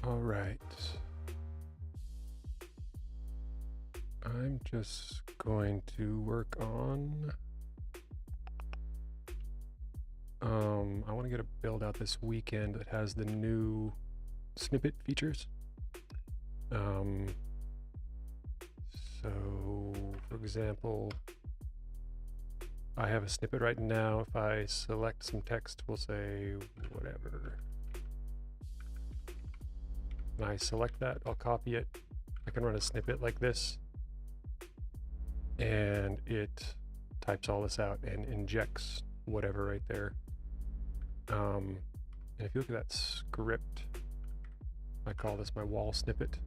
All right. I'm just going to work on, I want to get a build out this weekend that has the new snippet features. So for example, I have a snippet right now. If I select some text, we'll say whatever. And I select that, I'll copy it. I can run a snippet like this, and it types all this out and injects whatever right there. And if you look at that script, I call this my wall snippet.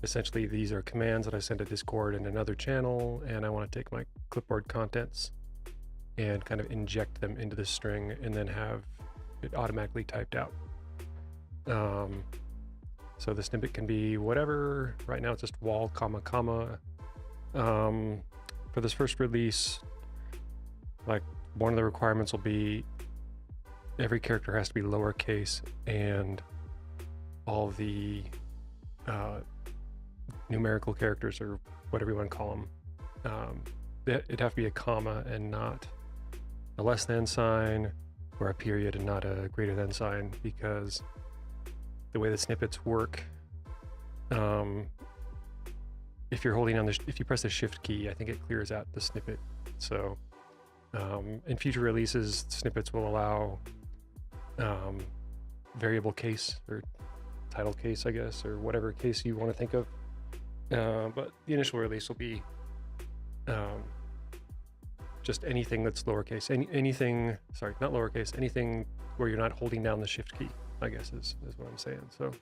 Essentially, these are commands that I send to Discord and another channel, and I want to take my clipboard contents and kind of inject them into the string and then have it automatically typed out. So the snippet can be whatever. Right now it's just wall, comma, comma. For this first release, like one of the requirements will be every character has to be lowercase, and all the numerical characters, or whatever you want to call them, it'd have to be a comma and not a less than sign, or a period and not a greater than sign, because the way the snippets work, if you're holding on if you press the shift key, I think it clears out the snippet. So in future releases, snippets will allow variable case or title case, I guess, or whatever case you want to think of. But the initial release will be just anything that's lowercase, anything, sorry, not lowercase, anything where you're not holding down the shift key, I guess is what I'm saying. So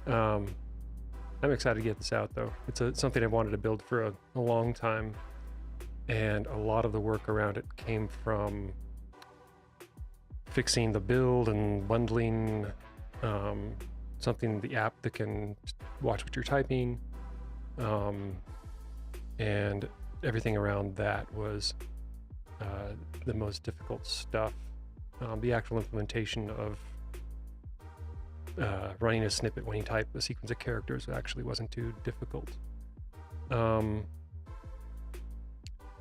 I'm excited to get this out, though. It's something I've wanted to build for a long time, and a lot of the work around it came from fixing the build and bundling something, the app that can watch what you're typing, and everything around that was the most difficult stuff. The actual implementation of running a snippet when you type a sequence of characters actually wasn't too difficult.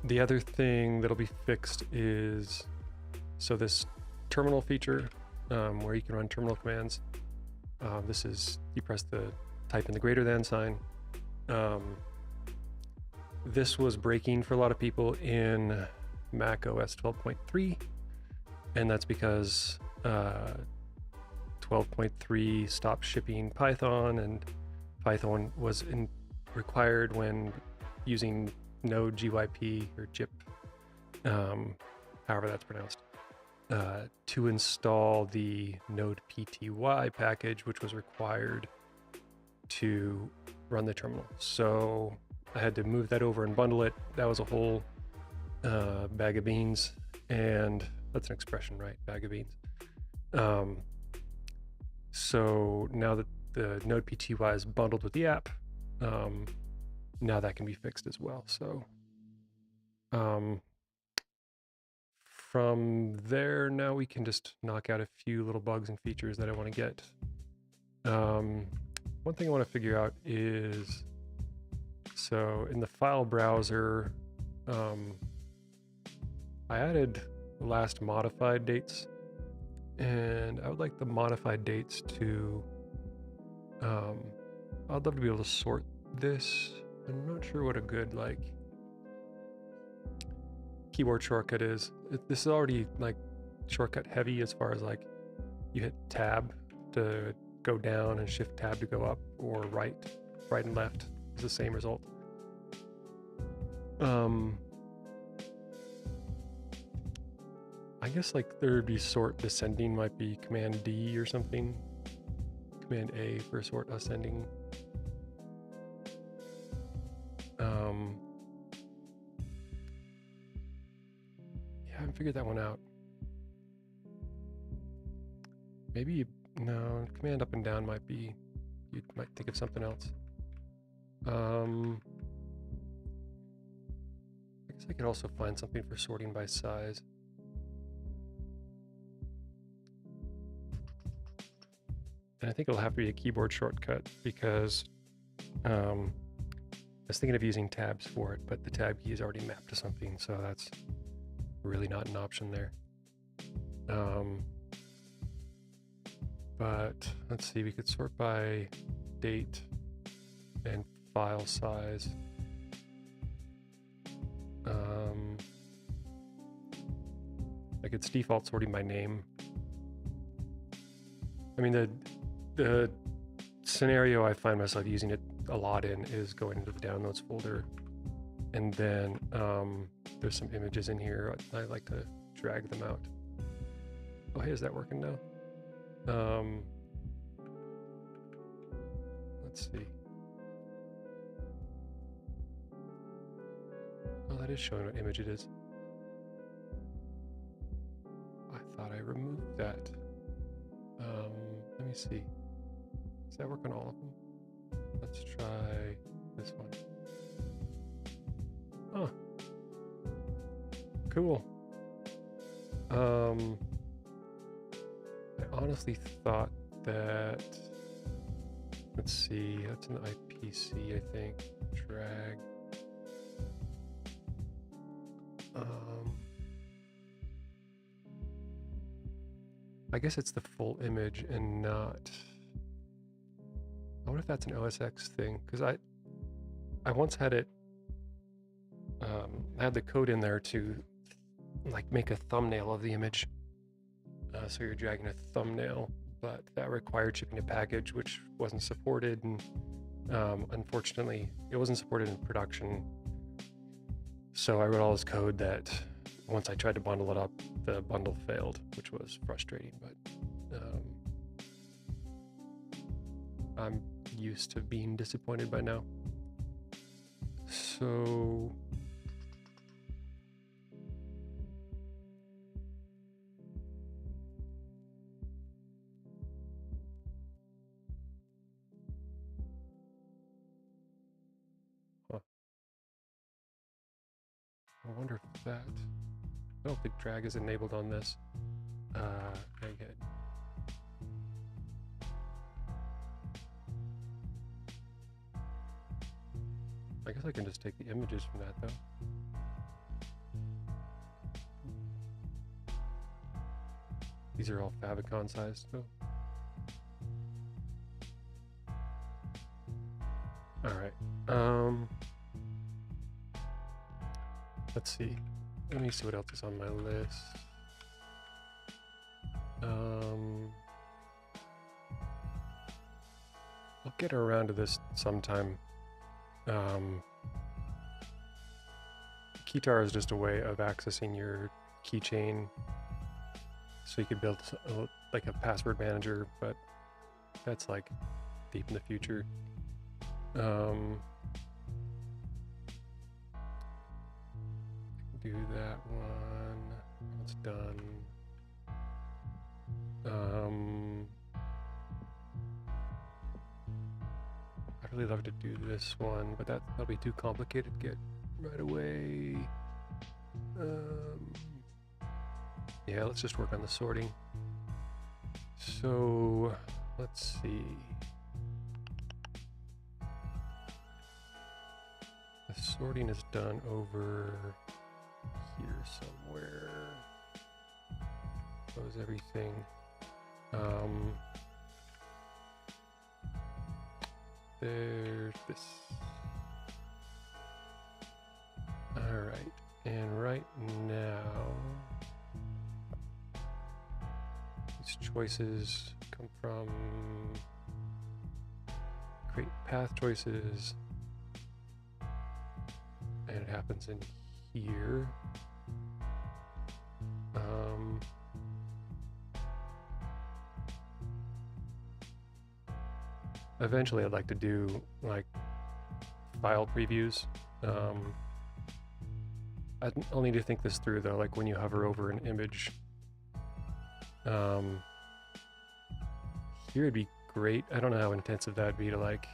The other thing that'll be fixed is, so this terminal feature, where you can run terminal commands. This is, you press the type in the greater than sign. This was breaking for a lot of people in Mac OS 12.3, and that's because 12.3 stopped shipping Python, and Python was required when using Node GYP or GYP, however that's pronounced, to install the Node PTY package, which was required to run the terminal. So I had to move that over and bundle it. That was a whole bag of beans, and that's an expression, right? Bag of beans. So now that the Node PTY is bundled with the app, now that can be fixed as well. So from there, now we can just knock out a few little bugs and features that I want to get. One thing I want to figure out is, so in the file browser, I added the last modified dates, and I would like the modified dates to, I'd love to be able to sort this. I'm not sure what a good keyboard shortcut is. This is already shortcut heavy, as far as you hit tab to go down and shift tab to go up, or right and left is the same result. I guess there'd be sort descending might be Command D or something. Command A for sort ascending. Yeah, I haven't figured that one out. Maybe, no, Command up and down might be, you might think of something else. I guess I could also find something for sorting by size. And I think it'll have to be a keyboard shortcut because I was thinking of using tabs for it, but the tab key is already mapped to something, so that's really not an option there. But let's see, we could sort by date and file size. Like its default sorting by name. I mean, the scenario I find myself using it a lot in is going into the downloads folder, and then there's some images in here. I like to drag them out. Oh, hey, is that working now? Let's see. Oh, that is showing what image it is. I thought I removed that. Let me see. Does that work on all of them? Let's try this one. Oh, cool. I honestly thought that, let's see, that's an IPC, I think. Drag. I guess it's the full image and not. I wonder if that's an OSX thing, because I once had it. I had the code in there to like make a thumbnail of the image. So you're dragging a thumbnail, but that required shipping a package, which wasn't supported, and unfortunately, it wasn't supported in production. So I wrote all this code that once I tried to bundle it up, the bundle failed, which was frustrating, but I'm used to being disappointed by now. So I wonder if that, I don't think drag is enabled on this. Very good. I guess I can just take the images from that though. These are all favicon sized though. All right. Let's see. Let me see what else is on my list. I'll get around to this sometime. Keytar is just a way of accessing your keychain, so you could build like a password manager, but that's like deep in the future. I can do that one. It's done. I'd really love to do this one, but that'll be too complicated to get right away. Yeah, let's just work on the sorting. So let's see. The sorting is done over here somewhere. Close everything. There's this. All right, and right now, these choices come from create path choices, and it happens in here. Eventually, I'd like to do like file previews. I'll need to think this through though, like when you hover over an image. Here it'd be great. I don't know how intensive that'd be to like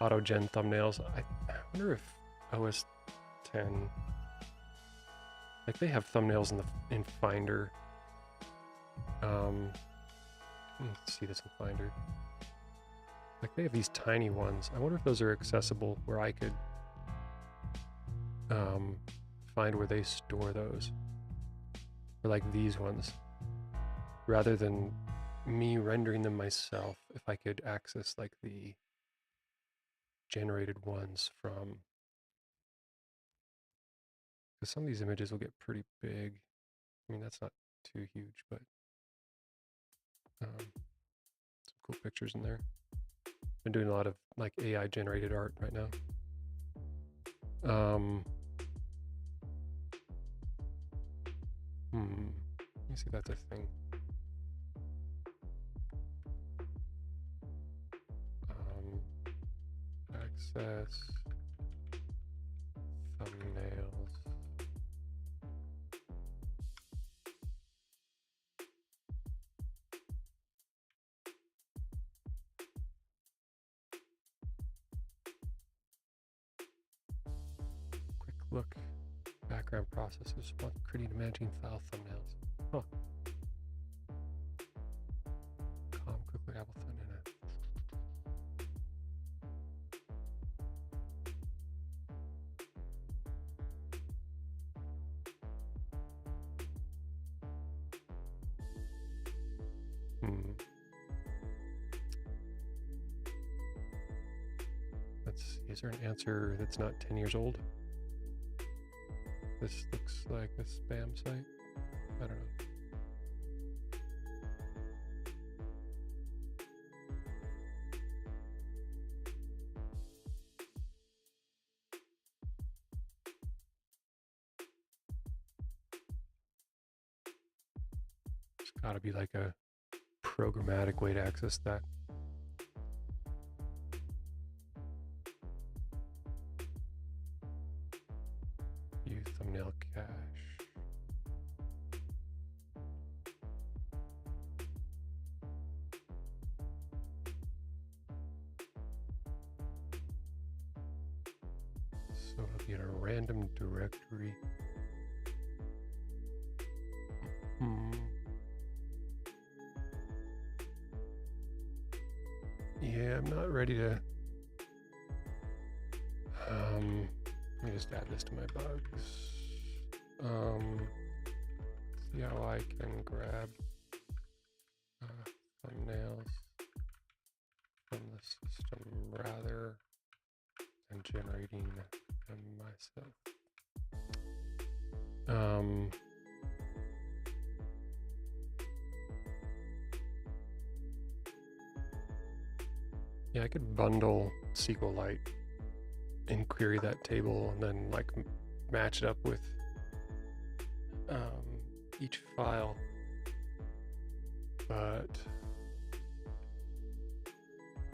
auto-gen thumbnails. I wonder if OS 10, like they have thumbnails in Finder. Let's see this in Finder. Like they have these tiny ones. I wonder if those are accessible where I could find where they store those. Or like these ones. Rather than me rendering them myself, if I could access like the generated ones from, because some of these images will get pretty big. I mean, that's not too huge, but some cool pictures in there. Been doing a lot of like AI generated art right now. Let me see if that's a thing. Access thumbnails. Quick look. Background processes while creating and managing file thumbnails. Huh. Quickly Apple thumbnail. Let's see, is there an answer that's not 10 years old? This looks like a spam site. I don't know. There's got to be like a programmatic way to access that. View thumbnail cache. So it'll be in a random directory. Yeah, I'm not ready to. Let me just add this to my bugs. See how I can grab thumbnails from the system rather than generating them myself. Yeah, I could bundle SQLite and query that table and then like match it up with each file, but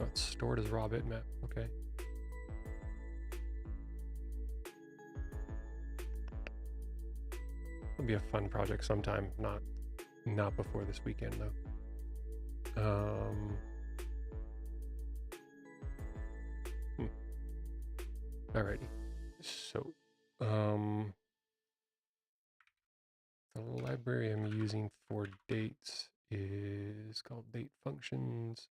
it's stored as raw bitmap. Okay. It'll be a fun project sometime, not before this weekend though. Alrighty, so the library I'm using for dates is called date functions.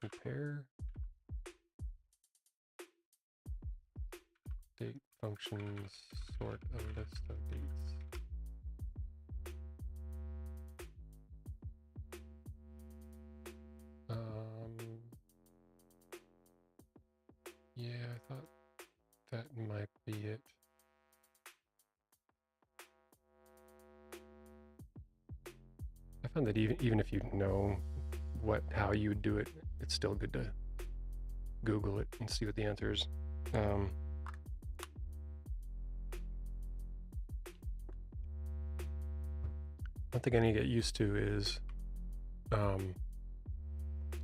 Compare date functions, sort a list of dates. Yeah, I thought that might be it. I found that even if you know how you would do it, it's still good to Google it and see what the answer is. One thing I need to get used to is I'm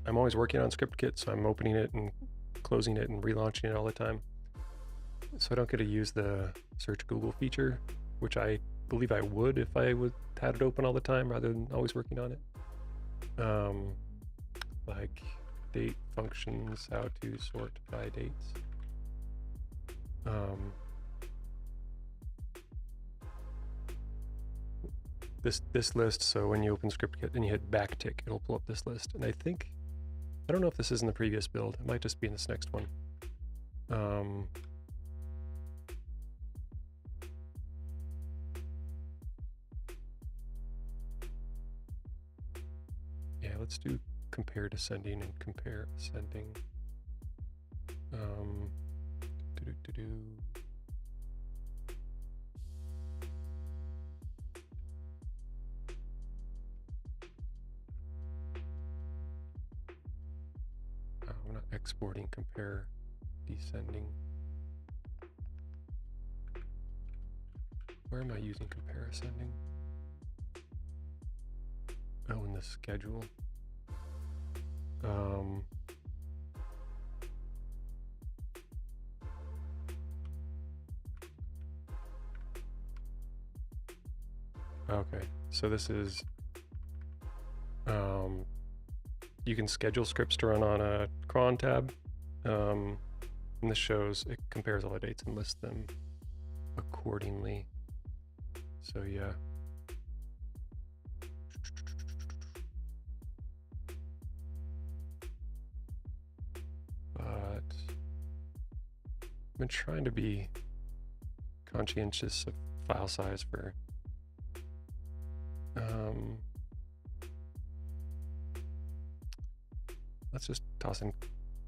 always working on ScriptKit, so I'm opening it and closing it and relaunching it all the time. So I don't get to use the search Google feature, which I believe I would if I had it open all the time rather than always working on it. Like date functions, how to sort by dates. this list. So when you open ScriptKit and you hit backtick, it'll pull up this list. And I don't know if this is in the previous build. It might just be in this next one. Yeah, let's do compare descending and compare ascending. I'm not exporting compare descending. Where am I using compare ascending? Oh, in the schedule. Okay, so this is, you can schedule scripts to run on a cron tab, and this shows, it compares all the dates and lists them accordingly. So yeah. But I've been trying to be conscientious of file size for let's just toss in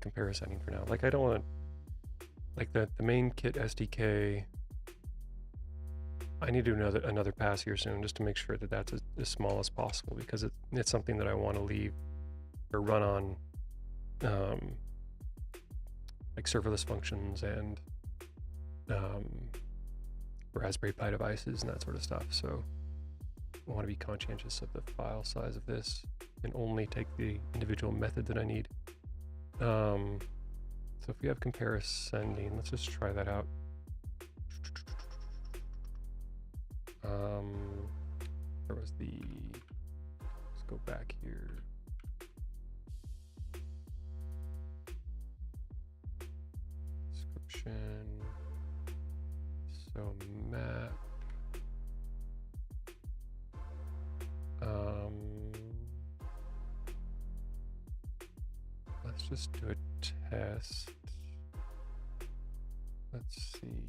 compare ascending for now. Like I don't want, like the main kit SDK, I need to do another pass here soon just to make sure that that's as small as possible, because it's something that I want to leave or run on like serverless functions and Raspberry Pi devices and that sort of stuff. So I want to be conscientious of the file size of this and only take the individual method that I need. So if we have compare ascending, let's just try that out. There was let's go back here. Description. So map. Let's just do a test. Let's see.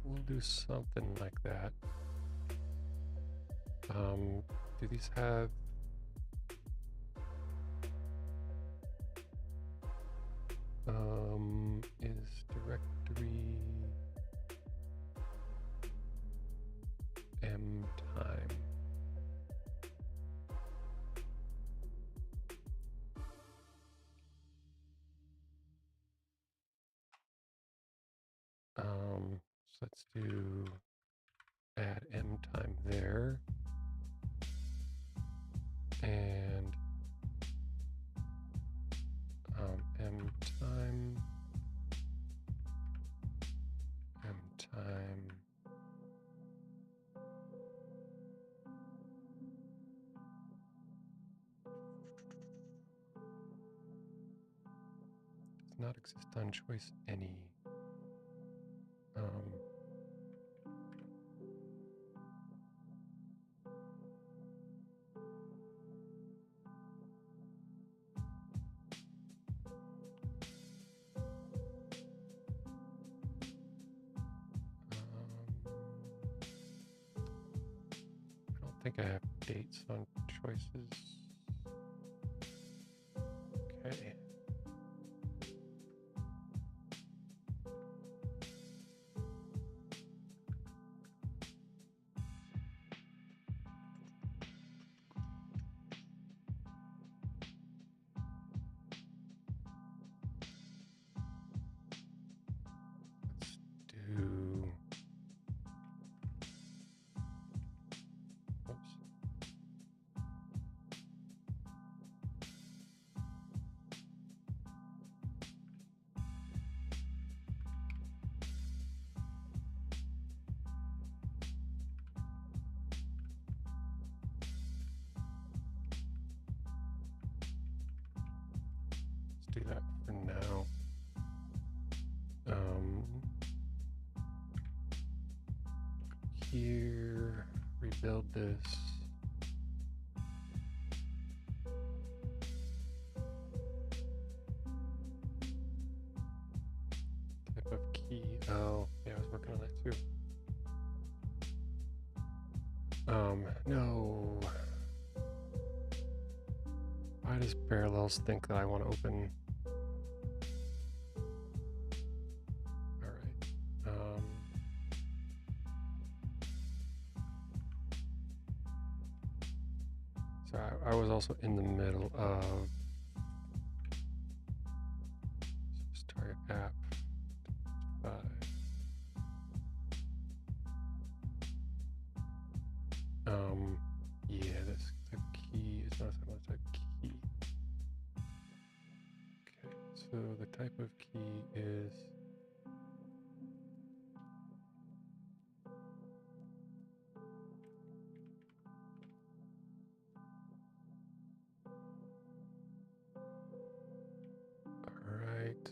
We'll do something like that. Do these have is directory m time? So let's do add m time there, and m time. Does not exist on choice any. I don't think I have dates on choices. Okay. Do that for now. here, rebuild this. Type of key. Oh, yeah, I was working on that too. No. Why does Parallels think that I want to open? All right. So I was also in the middle of target app 5. Yeah, this type key is not a type key. Okay, so the type of key is alright.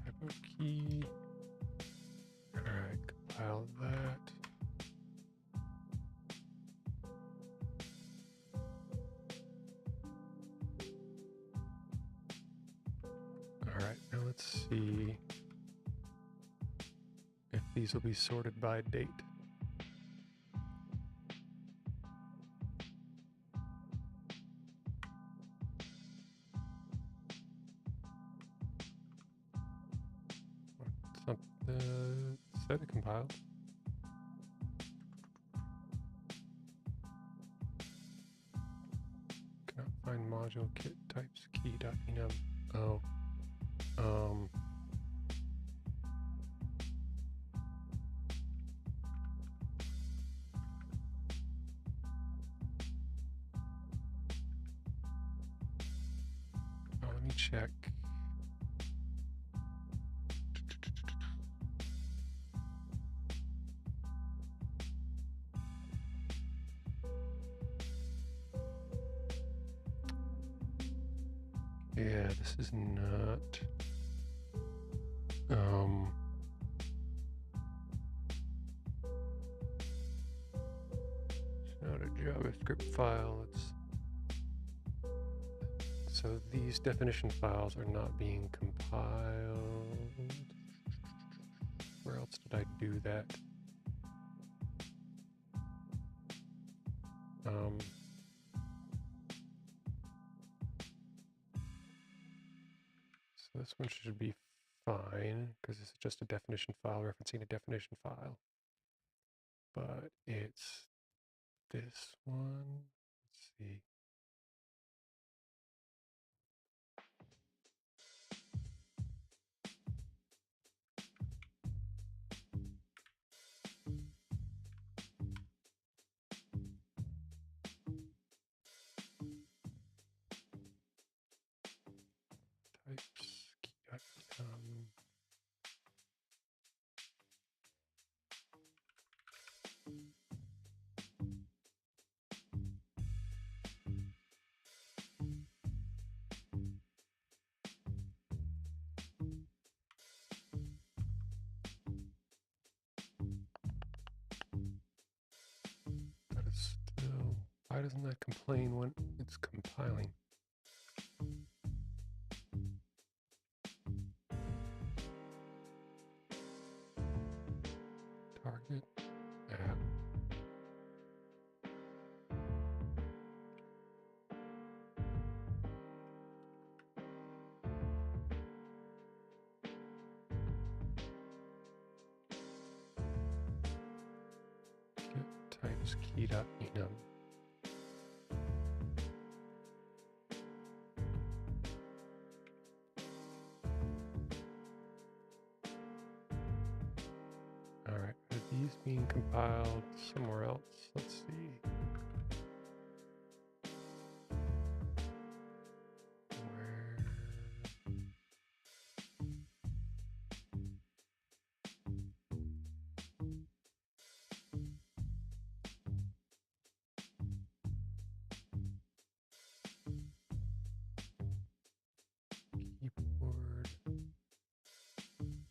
Type of key. Alright, compile that. Alright, now let's see if these will be sorted by date. Set it compiled. Cannot find module kit types key.enum. Oh. Let me check. Yeah, this is not. It's not a JavaScript file. So these definition files are not being compiled. Where else did I do that? So this one should be fine because it's just a definition file referencing a definition file. But it's this one. Let's see. Types, key.enum. That is still, why doesn't that complain when it's compiling? Target app. Get types key.enum. All right, are these being compiled somewhere else? Let's see.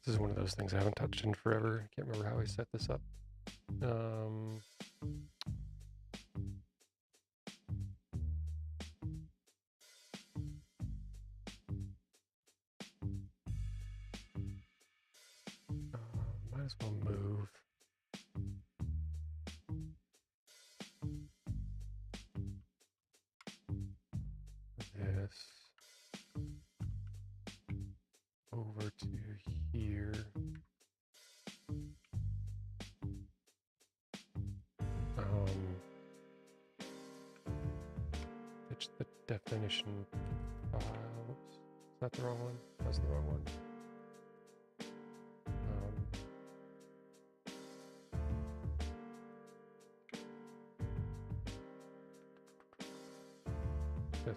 This is one of those things I haven't touched in forever. I can't remember how I set this up. Might as well move. This over to here. It's the definition file. Oops. Is that the wrong one? That's the wrong one. This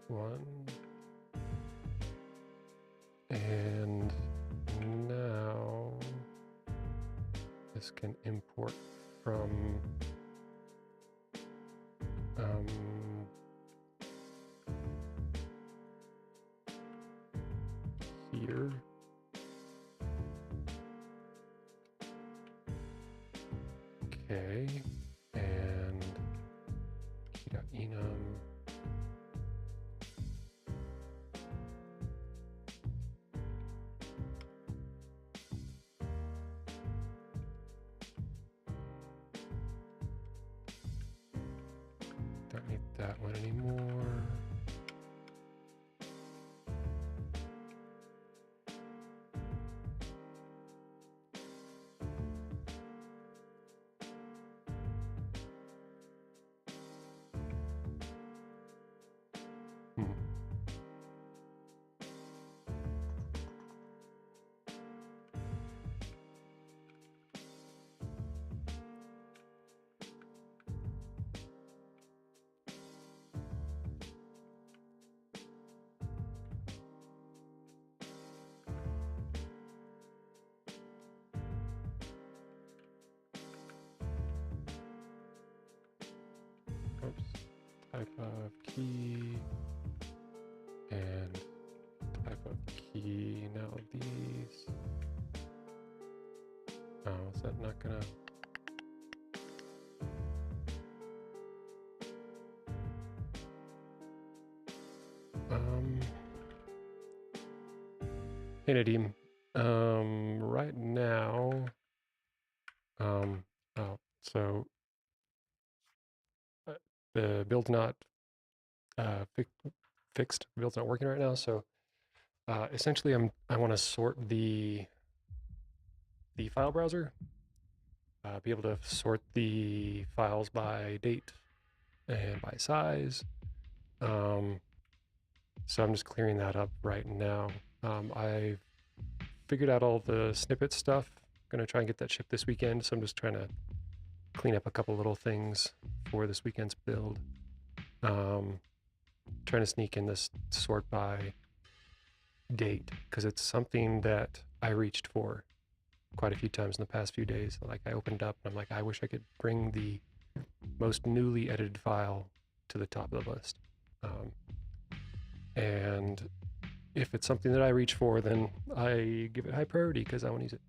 one. And now this can import from here. Okay, and key.enum. Don't need that one anymore. Oops. Type of key and type of key. Now these. Oh, is that not gonna? Hey Nadim. Right now. So the build's not fixed. The build's not working right now. So essentially, I want to sort the file browser. Be able to sort the files by date and by size. So I'm just clearing that up right now. I've figured out all the snippet stuff. I'm gonna try and get that shipped this weekend. So I'm just trying to clean up a couple little things for this weekend's build. Trying to sneak in this sort by date because it's something that I reached for quite a few times in the past few days. Like I opened up and I'm like, I wish I could bring the most newly edited file to the top of the list. And if it's something that I reach for, then I give it high priority because I want to use it.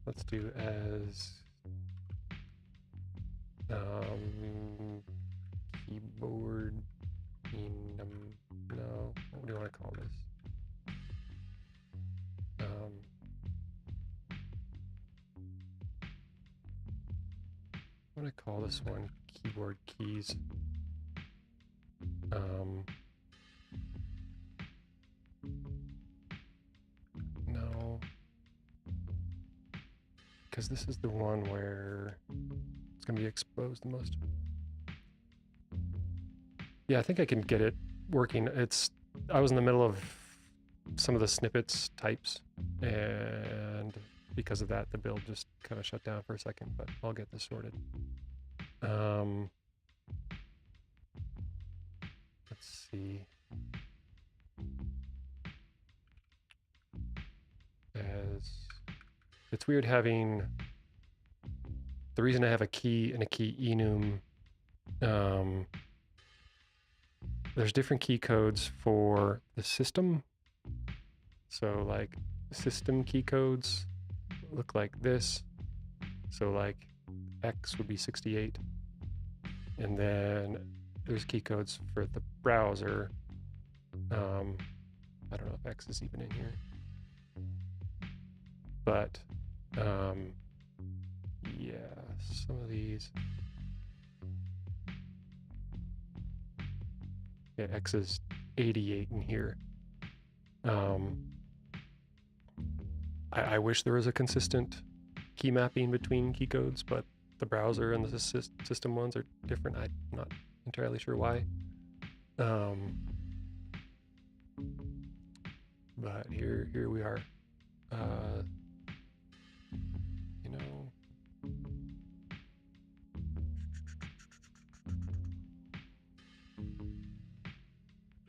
Let's do as keyboard no, what do you want to call this? I'm going to call this one keyboard keys. No, because this is the one where it's going to be exposed the most. Yeah, I think I can get it working. I was in the middle of some of the snippets types, and because of that, the build just kind of shut down for a second, but I'll get this sorted. Let's see. It's weird having, the reason I have a key and a key enum, there's different key codes for the system So like system key codes look like this. So like X would be 68. And then there's key codes for the browser. I don't know if X is even in here. But yeah, some of these. Yeah, X is 88 in here. I wish there was a consistent key mapping between key codes, but the browser and the system ones are different. I'm not entirely sure why. But here we are. You know,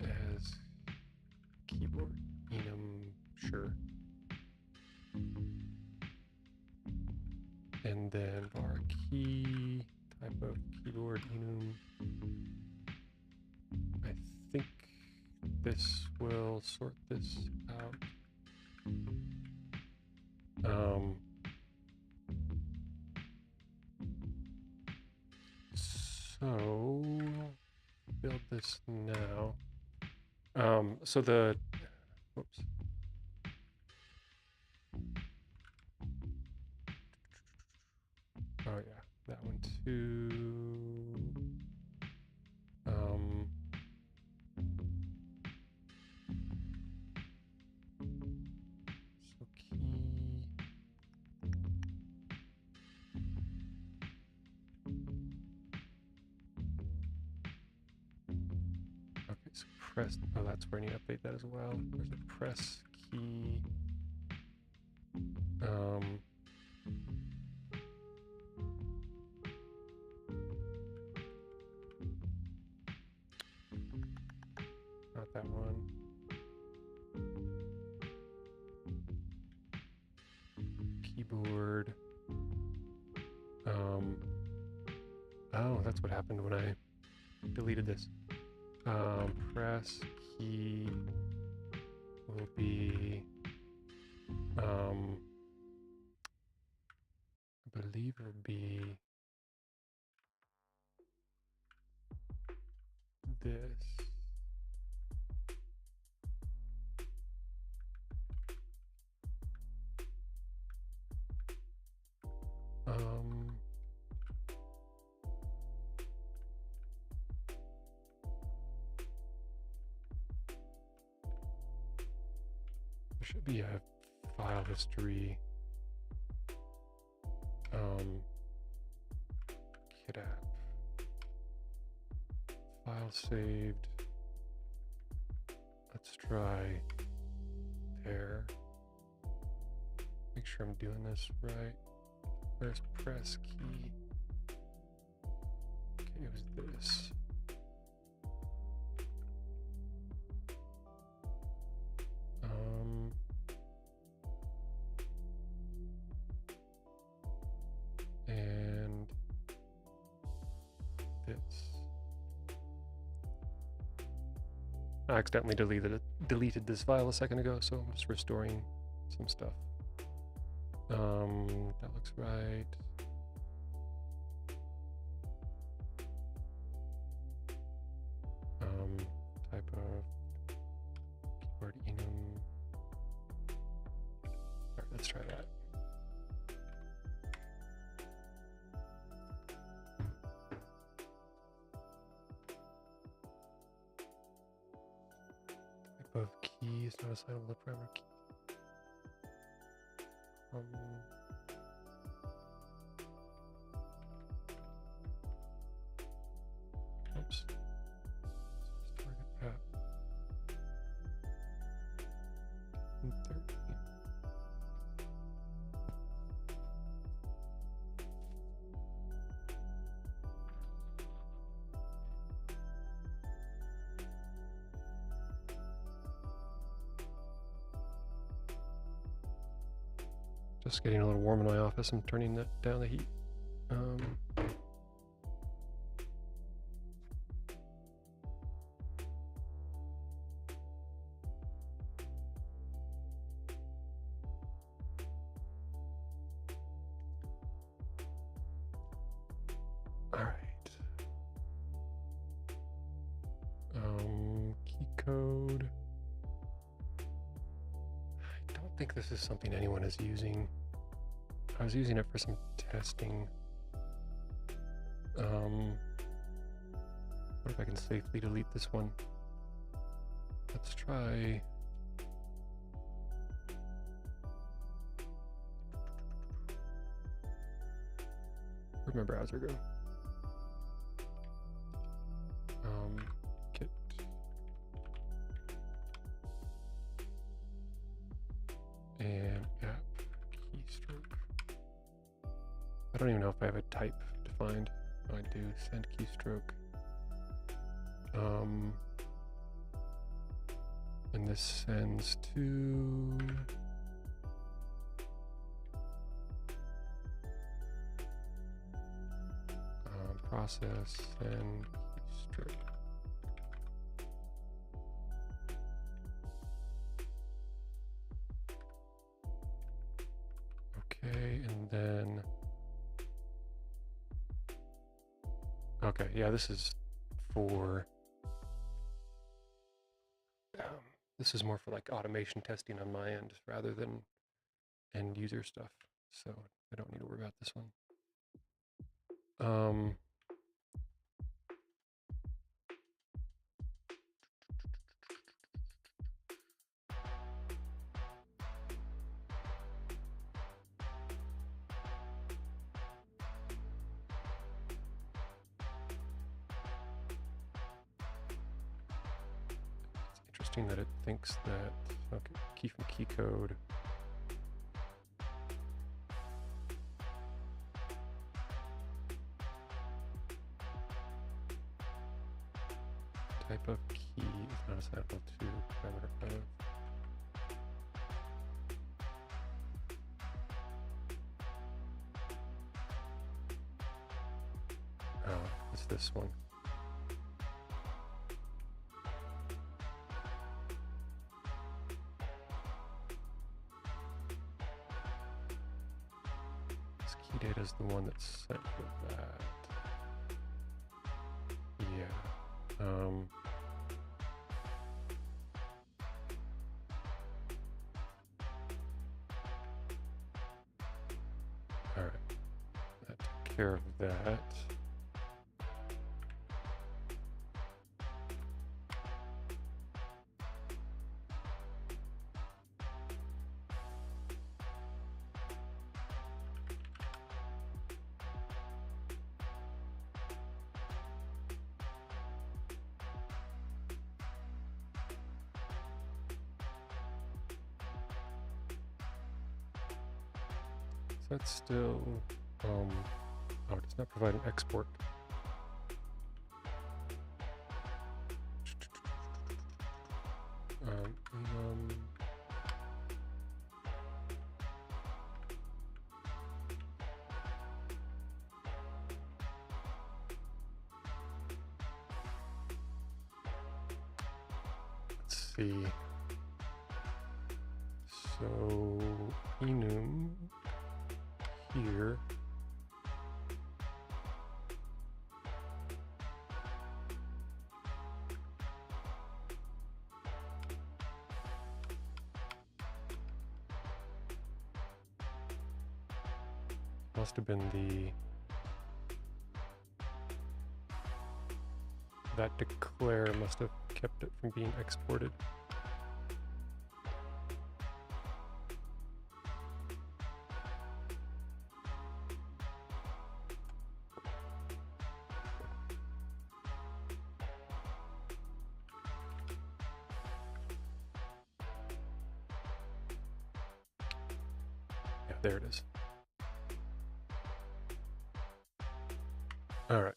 as keyboard enum, sure. And then var key, type of keyboard enum. I think this will sort this out. So build this now. So the, whoops. Oh yeah, that one too. So key. Okay, so press, oh, that's where I need to update that as well. There's a press key. Not that one. Keyboard. Oh, that's what happened when I deleted this. Press key will be, I believe it would be this. There should be a file history. Kit app. File saved. Let's try there. Make sure I'm doing this right. Where's press key? Okay, it was this. And this. I accidentally deleted this file a second ago, so I'm just restoring some stuff. That looks right. Type of keyboard enum. All right, let's try that. Type of key is not assignable to parameter key. Oops. Let's target that. 13. Just getting a little warm in my office. I'm turning down the heat. code. I don't think this is something anyone is using. I was using it for some testing. What if I can safely delete this one? Let's try. Where'd my browser go? Git. And app keystroke. I don't even know if I have a type defined. Oh, I do. Send keystroke. And this sends to process and keystroke. Okay, and then okay, yeah, this is for this is more for like automation testing on my end rather than end user stuff. So I don't need to worry about this one. That it thinks that, okay, key from key code. Type of key is not assignable to parameter of. Oh, it's this one. Data is the one that's sent for that. Yeah. All right. That took care of that. That's still, oh, it does not provide an export. Let's see. So enum here. Must have been that declare must have kept it from being exported. Yeah, there it is. All right.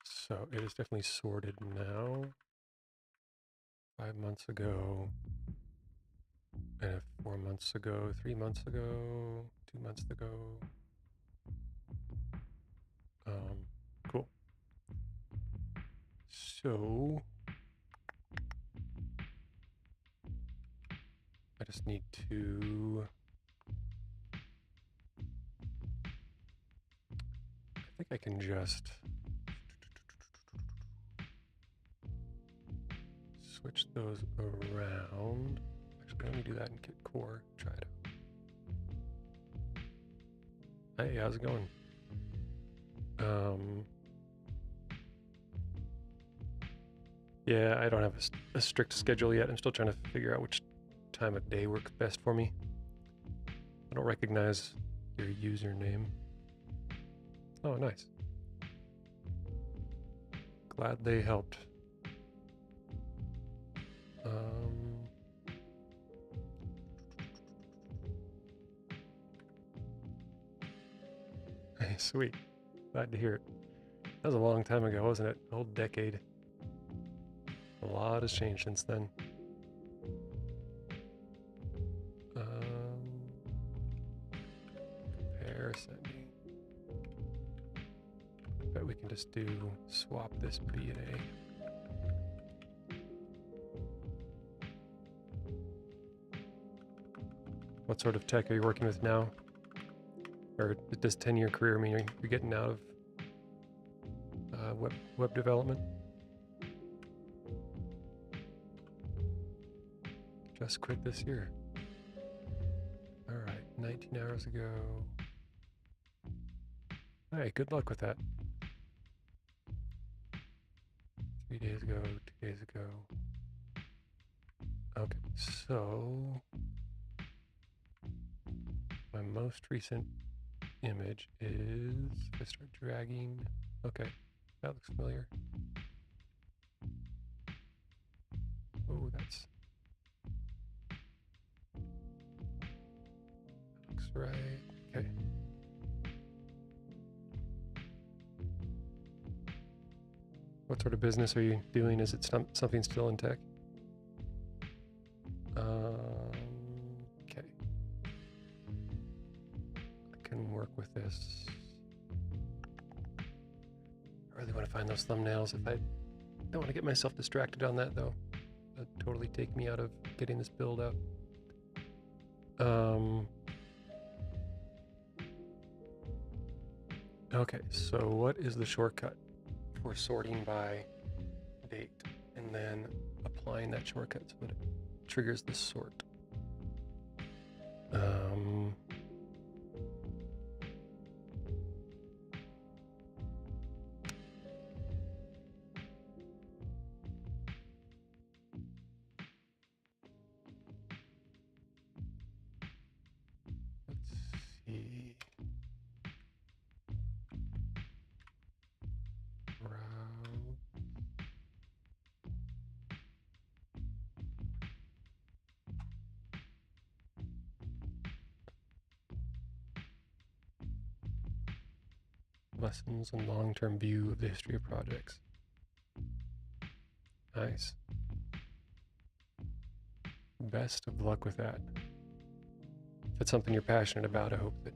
So it is definitely sorted now. 5 months ago, and 4 months ago, 3 months ago, 2 months ago. Cool. So I just need to, I think I can just, switch those around. Actually, let me do that in Kit Core. Try it out. Hey, how's it going? Yeah, I don't have a strict schedule yet. I'm still trying to figure out which time of day works best for me. I don't recognize your username. Oh, nice. Glad they helped. Hey, sweet. Glad to hear it. That was a long time ago, wasn't it? A whole decade. A lot has changed since then. Compare sending. Bet we can just do swap this B and A. What sort of tech are you working with now? Or does 10-year career mean you're getting out of web development? Just quit this year. All right, 19 hours ago. All right, good luck with that. 3 days ago, 2 days ago. Okay, so my most recent image is, if I start dragging, okay, that looks familiar. Oh, that looks right. Okay. What sort of business are you doing? Is it something still in tech? Okay. I can work with this. I really want to find those thumbnails. If I don't want to get myself distracted on that, though, that'd totally take me out of getting this build out. Okay, so what is the shortcut for sorting by date and then applying that shortcut so that it triggers the sort? Let's see. Lessons and long-term view of the history of projects. Nice. Best of luck with that. If it's something you're passionate about, I hope that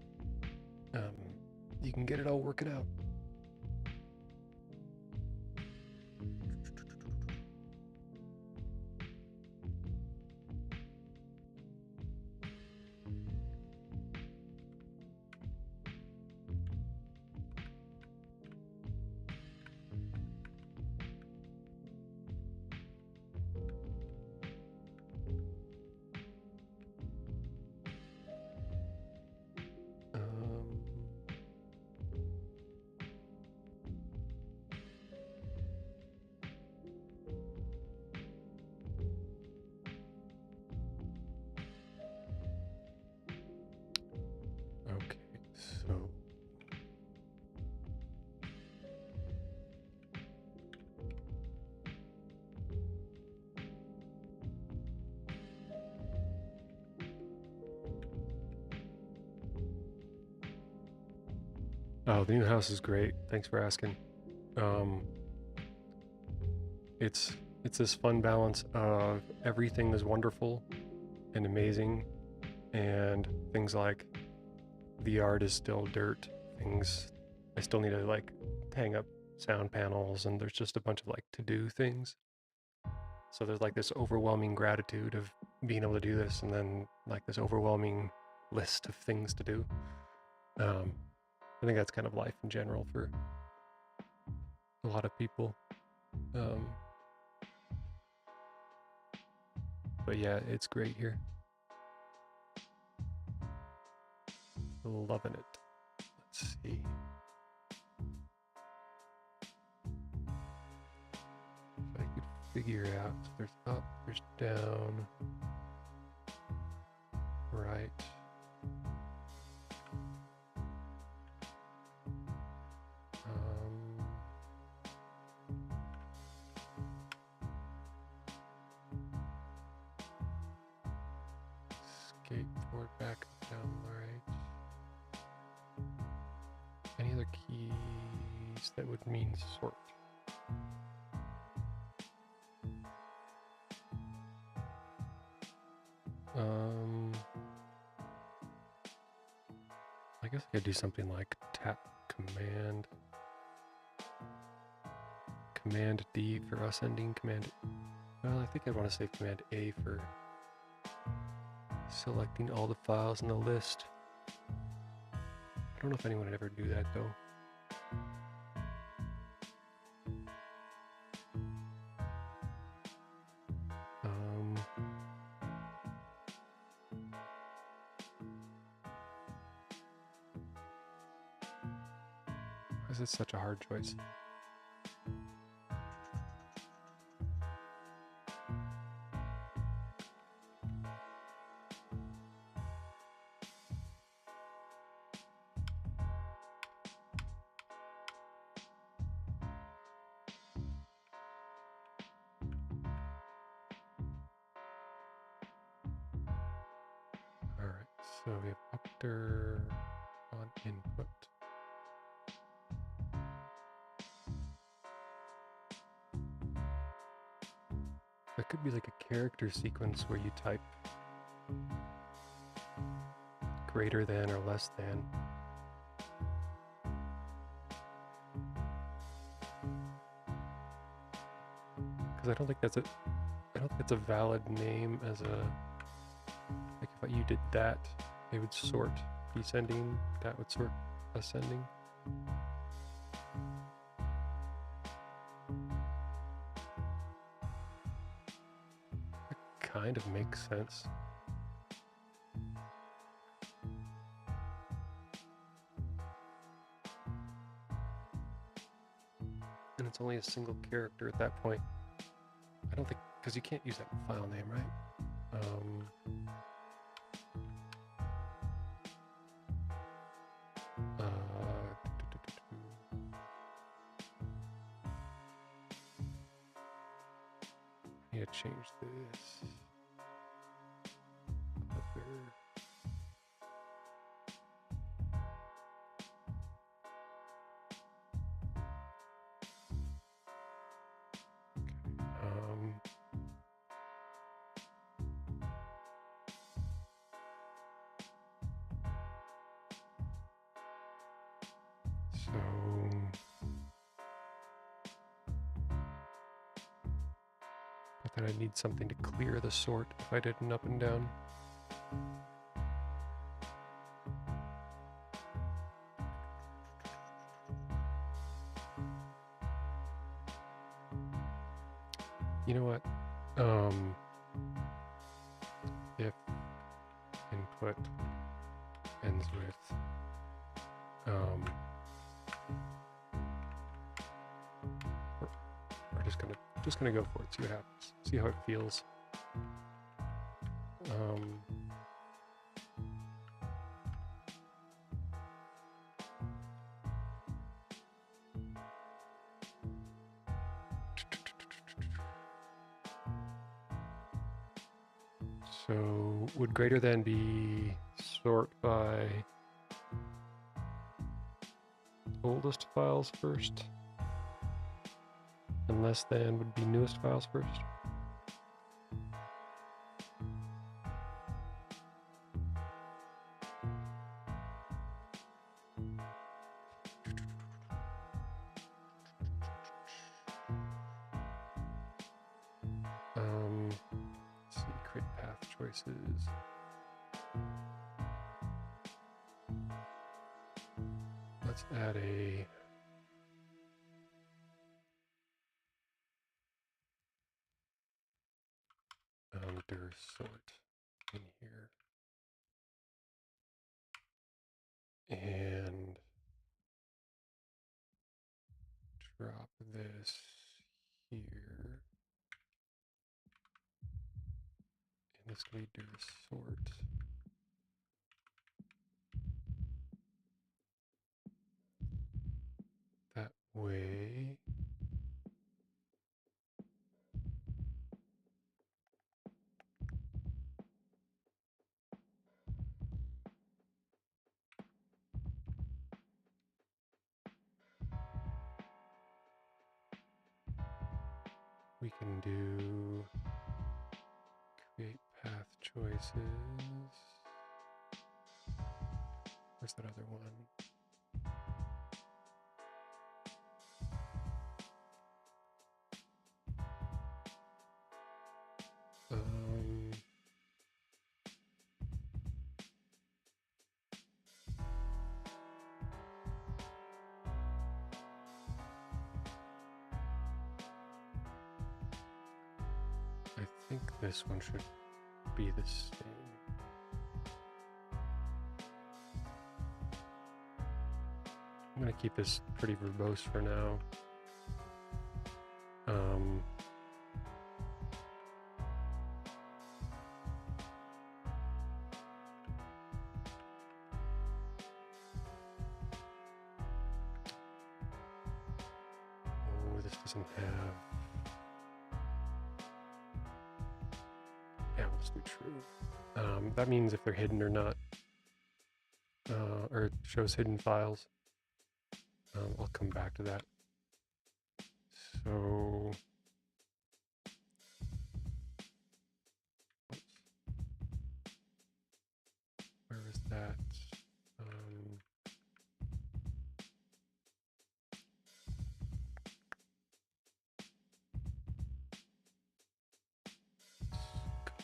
you can get it all working out. Okay, so oh, the new house is great. Thanks for asking. It's this fun balance of everything is wonderful and amazing, and things like the art is still dirt. Things I still need to like hang up sound panels, and there's just a bunch of like to-do things. So there's like this overwhelming gratitude of being able to do this, and then like this overwhelming list of things to do. I think that's kind of life in general for a lot of people. but yeah, it's great here. Loving it. Let's see. If I could figure out, so there's up, there's down, right. Skateboard back down the right. Any other keys that would mean sort? I guess I could do something like tap command. Command D for ascending, well, I think I want to say command A for selecting all the files in the list. I don't know if anyone would ever do that though. Why is it such a hard choice? So we have Upter on input. That could be like a character sequence where you type greater than or less than. Because I don't think that's a valid name as a, like if you did that, it would sort descending, that would sort ascending. That kind of makes sense. And it's only a single character at that point. I don't think, because you can't use that file name, right? I need to change this. But then I need something to clear the sort if I did an up and down. You know what? If input ends with we're just gonna go for it, see what happens, see how it feels. So would greater than be sort by oldest files first, and less than would be newest files first? Let's see, create path choices. Let's add a dir sort in here. And drop this here. And this can be dir sort. That way. We can do create path choices. Where's that other one? I think this one should be the same. I'm going to keep this pretty verbose for now. Oh, this doesn't have... Yeah, let's do true. That means if they're hidden or not, or it shows hidden files. I'll come back to that. So... Where is that?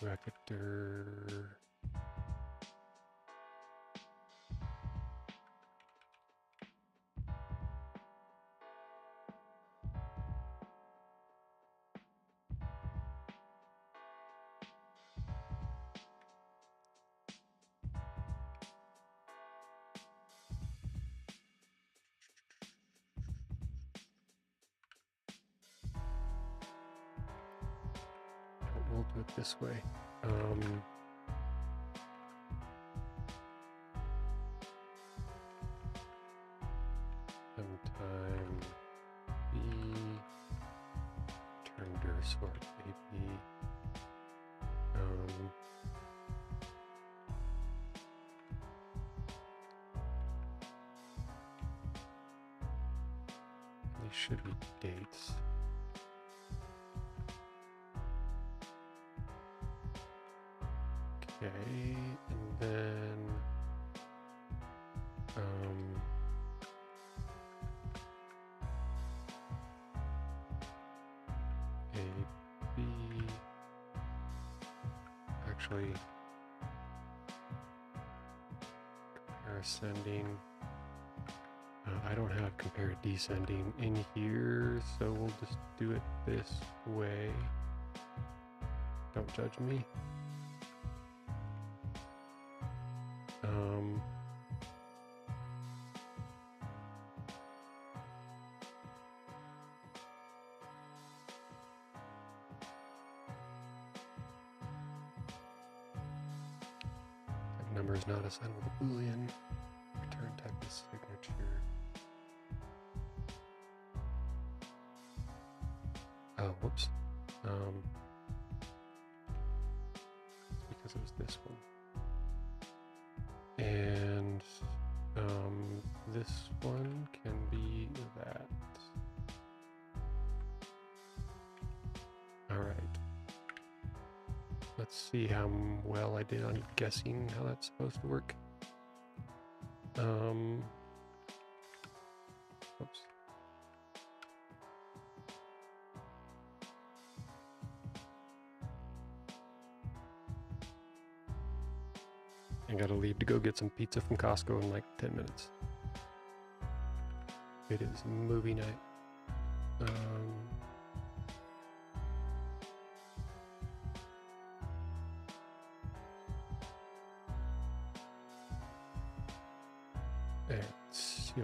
Vector. We'll do it this way. Sometime B turn dir sort AB. These should be dates. Okay, and then A, B, actually compare ascending. I don't have compare descending in here, so we'll just do it this way. Don't judge me. Number is not assigned with a Boolean. Return type is signature. Oh, whoops. It's because it was this one. And this one can be that. All right. Let's see how well I did on guessing how that's supposed to work. Oops. I gotta leave to go get some pizza from Costco in like 10 minutes. It is movie night. And so,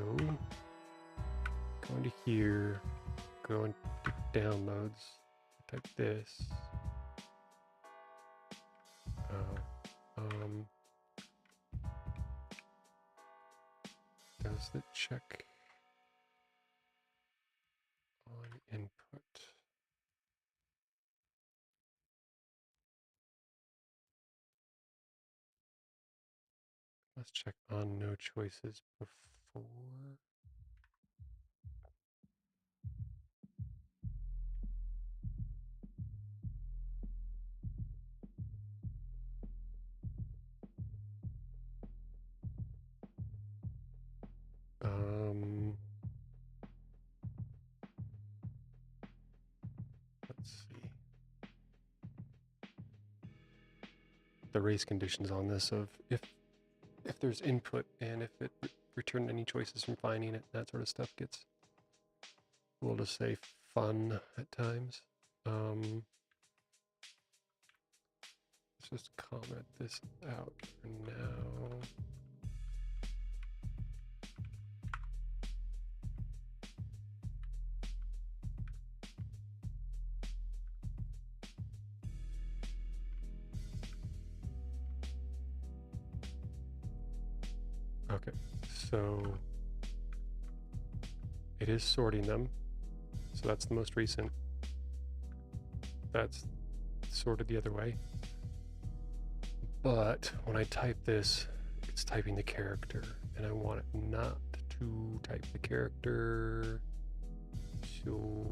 going to here, going to downloads, type this. Does the check on input? Let's check on no choices before. Let's see. The race conditions on this of if there's input and if it returned any choices from finding it, that sort of stuff gets, we'll just say, fun at times. Let's just comment this out for now. Okay, so it is sorting them. So that's the most recent. That's sorted the other way. But when I type this, it's typing the character, and I want it not to type the character. So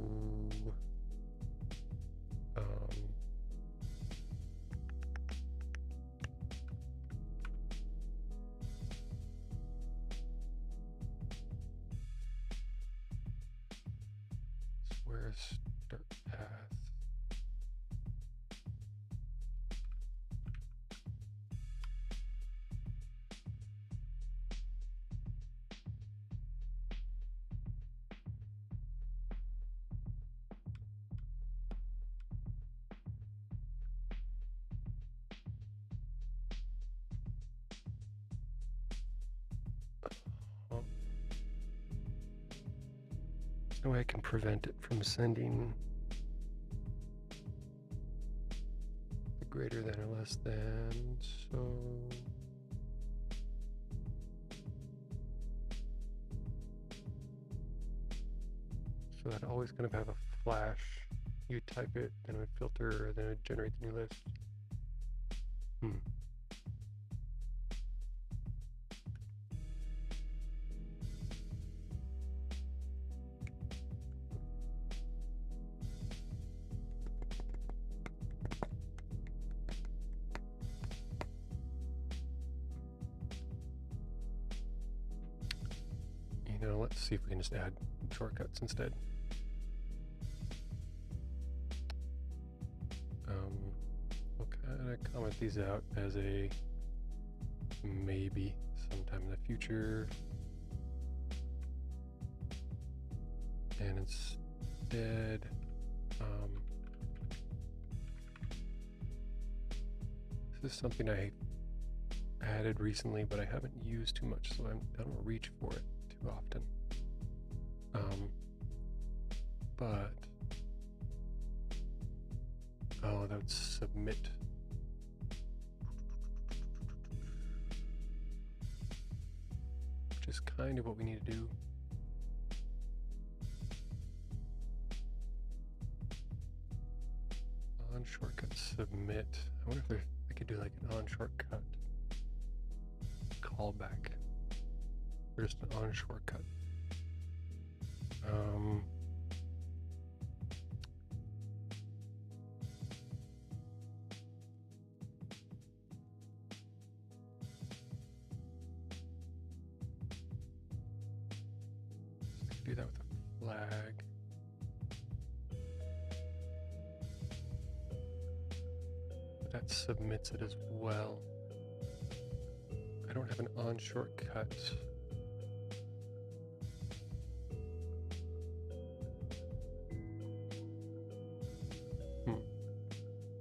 where's start path? No way I can prevent it from sending the greater than or less than, so that always kind of have a flash. You type it, then it would filter, then it would generate the new list. Let's see if we can just add shortcuts instead. We'll kind of comment these out as a maybe sometime in the future. And instead, this is something I added recently, but I haven't used too much, so I don't reach for it too often. But that would submit. Which is kind of what we need to do. On shortcut submit. I wonder if I could do like an on shortcut callback. Or just an on shortcut. Do that with a flag. But that submits it as well. I don't have an on shortcut.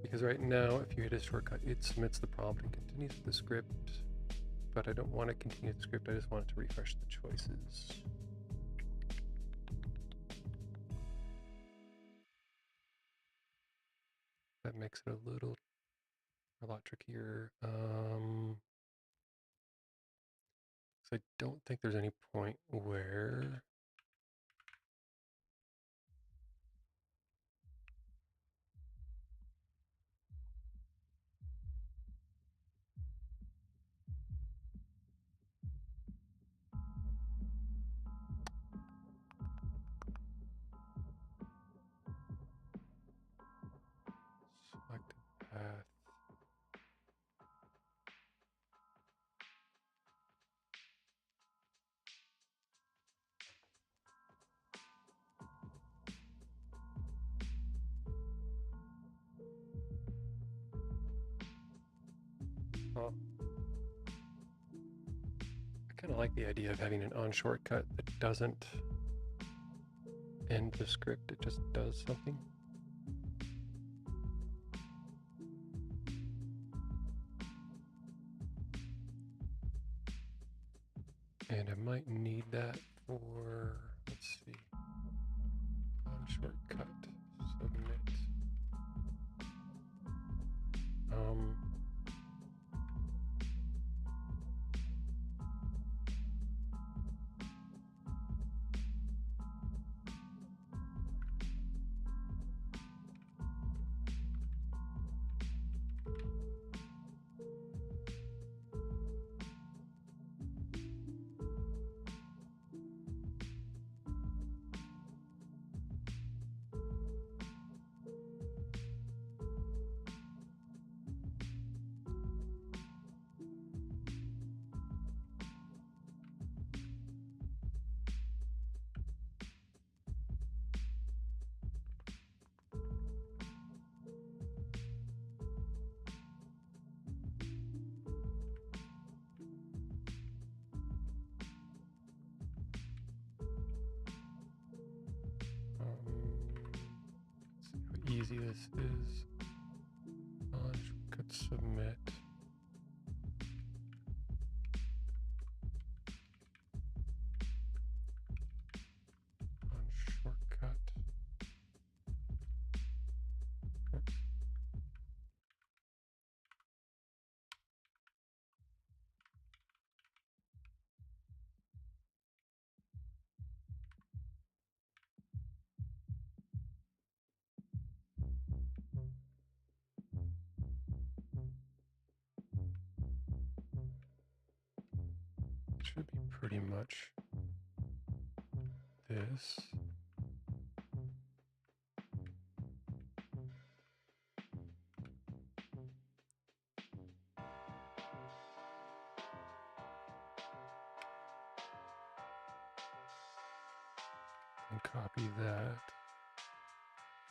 Because right now, if you hit a shortcut, it submits the prompt and continues with the script. but I don't want to continue the script. I just want it to refresh the choices. That makes it a lot trickier. So I don't think there's any point where selected path. Oh. I kind of like the idea of having an on shortcut that doesn't end the script, it just does something. And I might need that for, let's see, on shortcut, submit. Let's see how easy this is. On shortcut submit. On shortcut. Oops. Should be pretty much this. And copy that.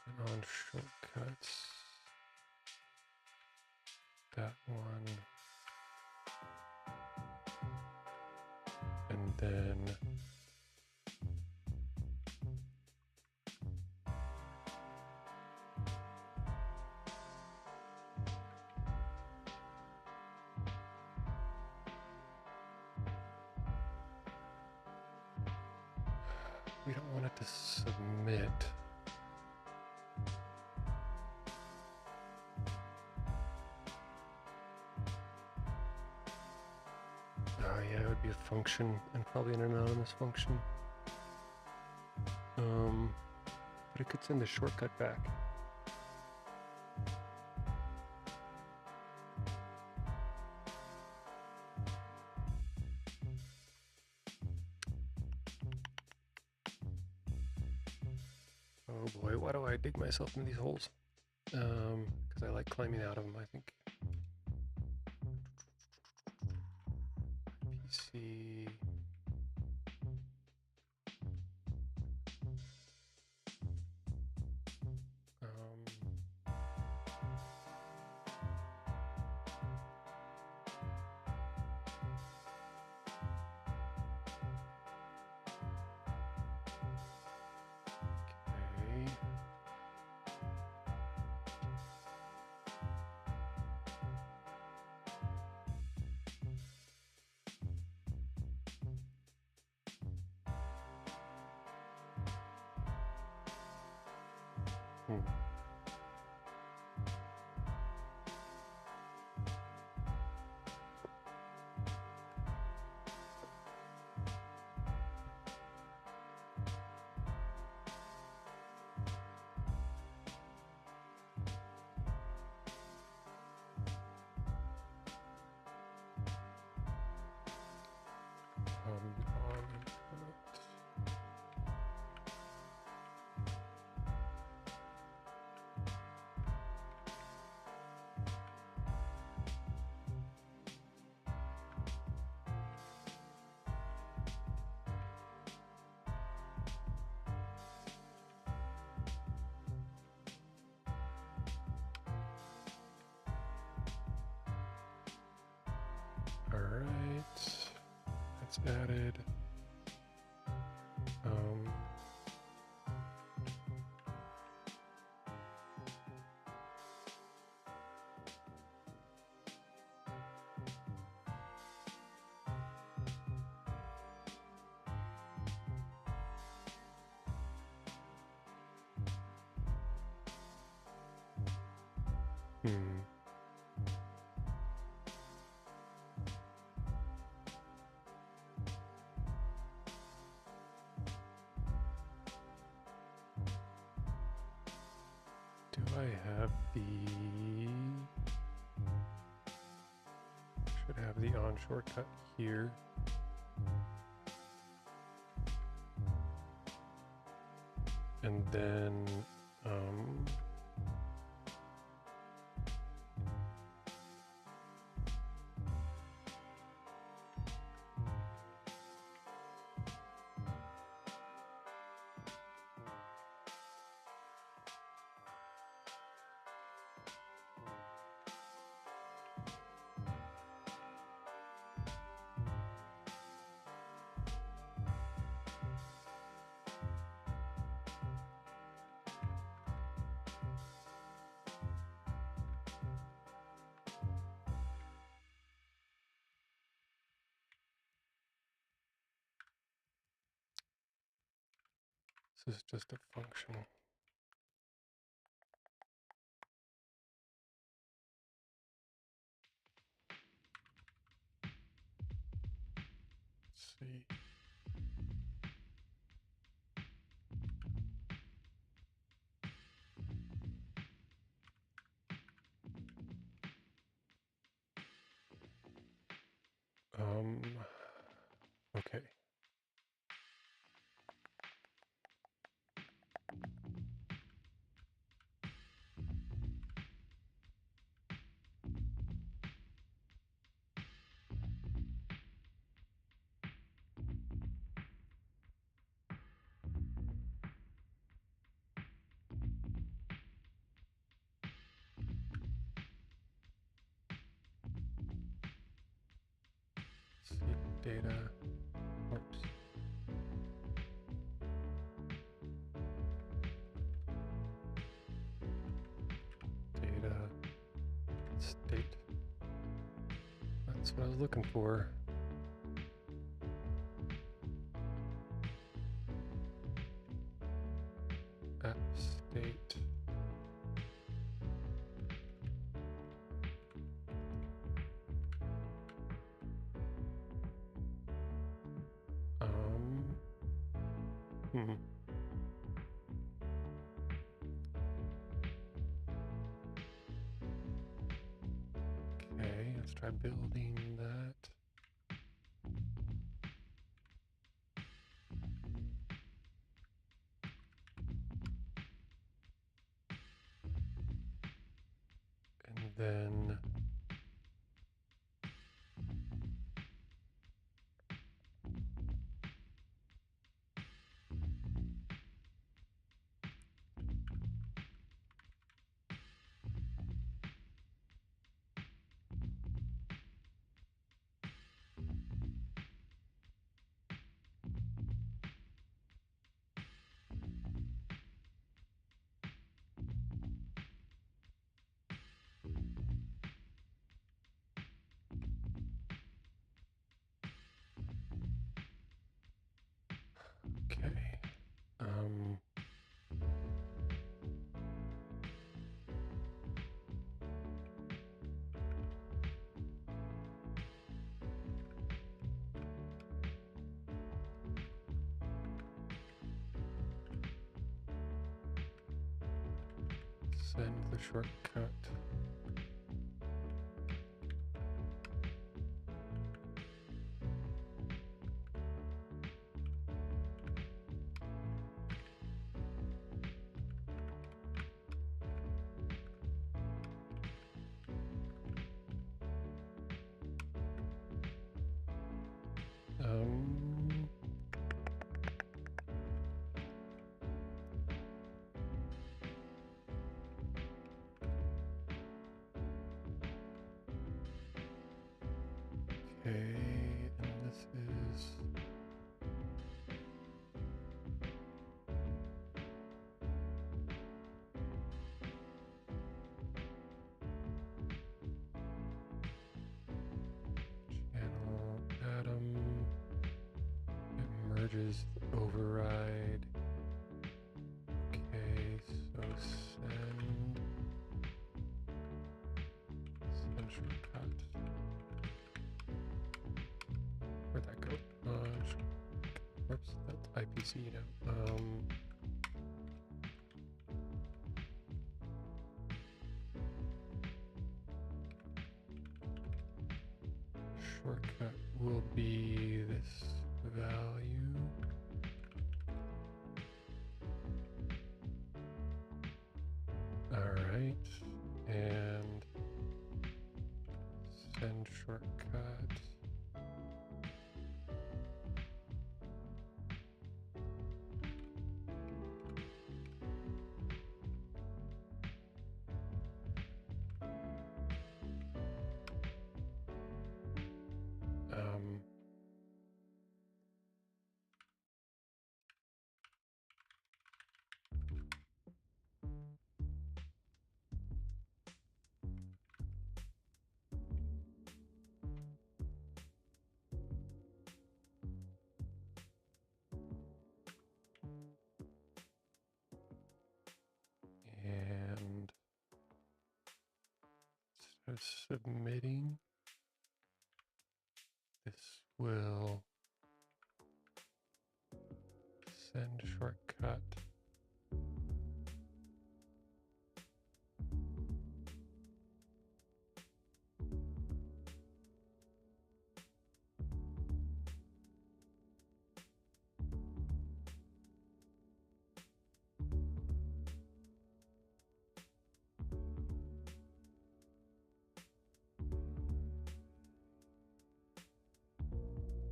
And on shortcuts, that one. And then we don't want it to submit. Oh yeah, it would be a function and probably an anonymous function. But it could send a shortcut back. Oh boy, why do I dig myself in these holes? Because I like climbing out of them, I think. PC. Hmm. All right, that's added. Do I have the... Should have the on shortcut here. And then, this is just a function. Let's see. Okay. See data. Oops. Data state. That's what I was looking for. App state. Okay, let's try building that. And then Send the shortcut. Okay, and this is channel Atom. It merges the override. Okay, so send shortcut. Where'd that go? Whoops, that's IPC now. Shortcut will be this value. All right, and send shortcut. And so submitting, this will send shortcut.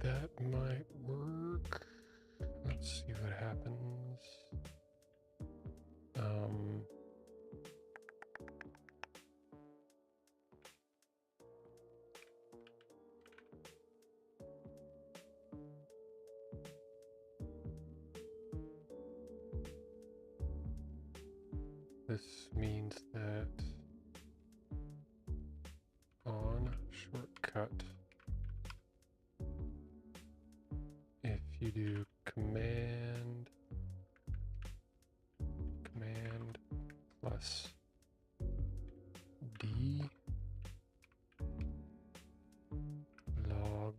That might work. Let's see what happens. This means that on shortcut, if you do command plus D log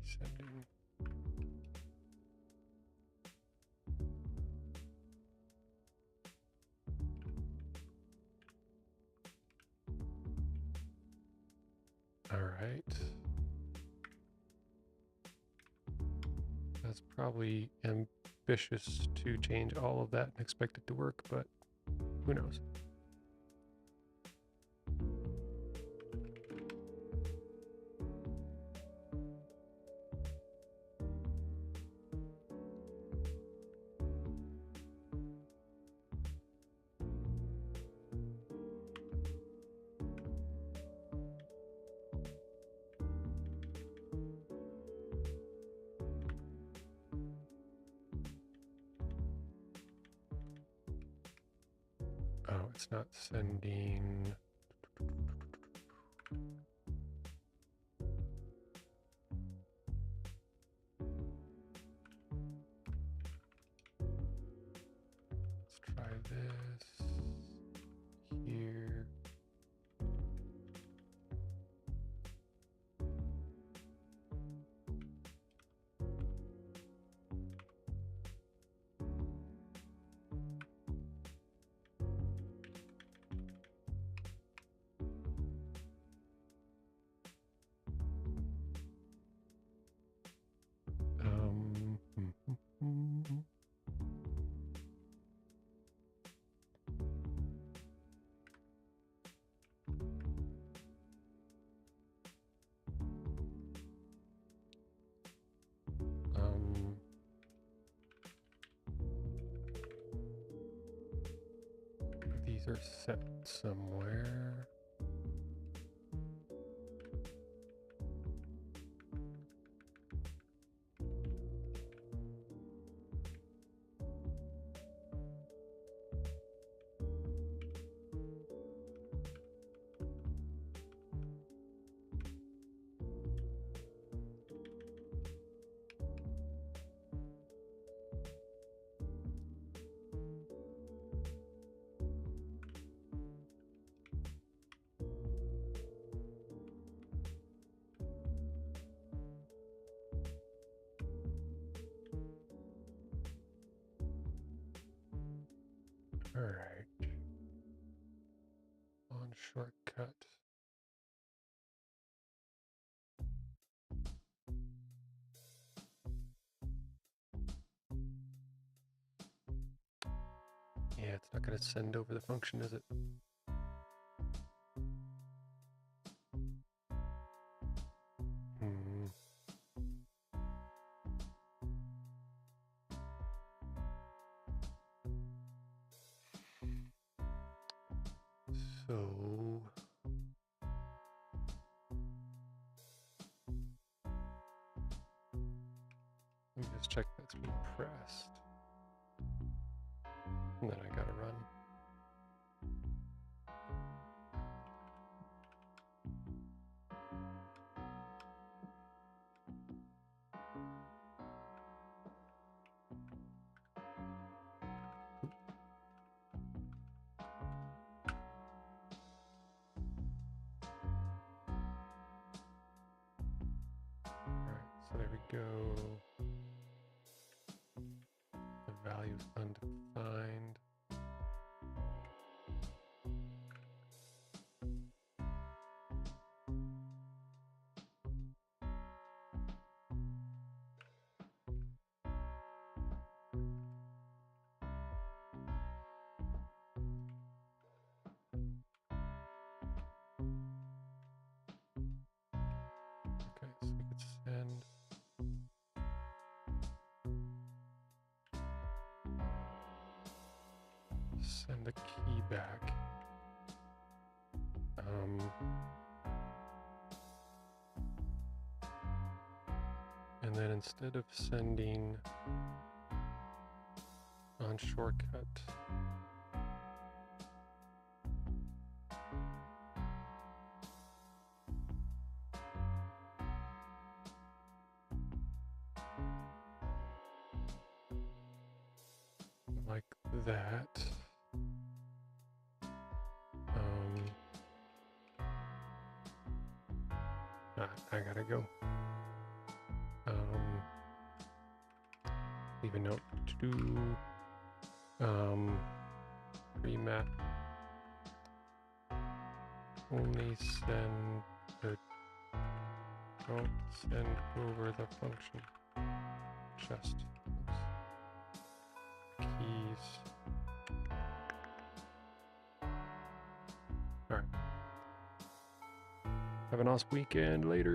sending. All right. That's probably ambitious to change all of that and expect it to work, but who knows? Oh, it's not sending. Let's try this here. keys are set somewhere. All right. On shortcut. Yeah, it's not going to send over the function, is it? So let me just check that's been pressed. And then I gotta run. So there we go. The value is undefined. Okay, so we could send the key back. And then instead of sending on shortcut, like that. I gotta go. Leave a note to do remap. Only send the, don't send over the function. Just keys. All right. Have an awesome weekend. Later.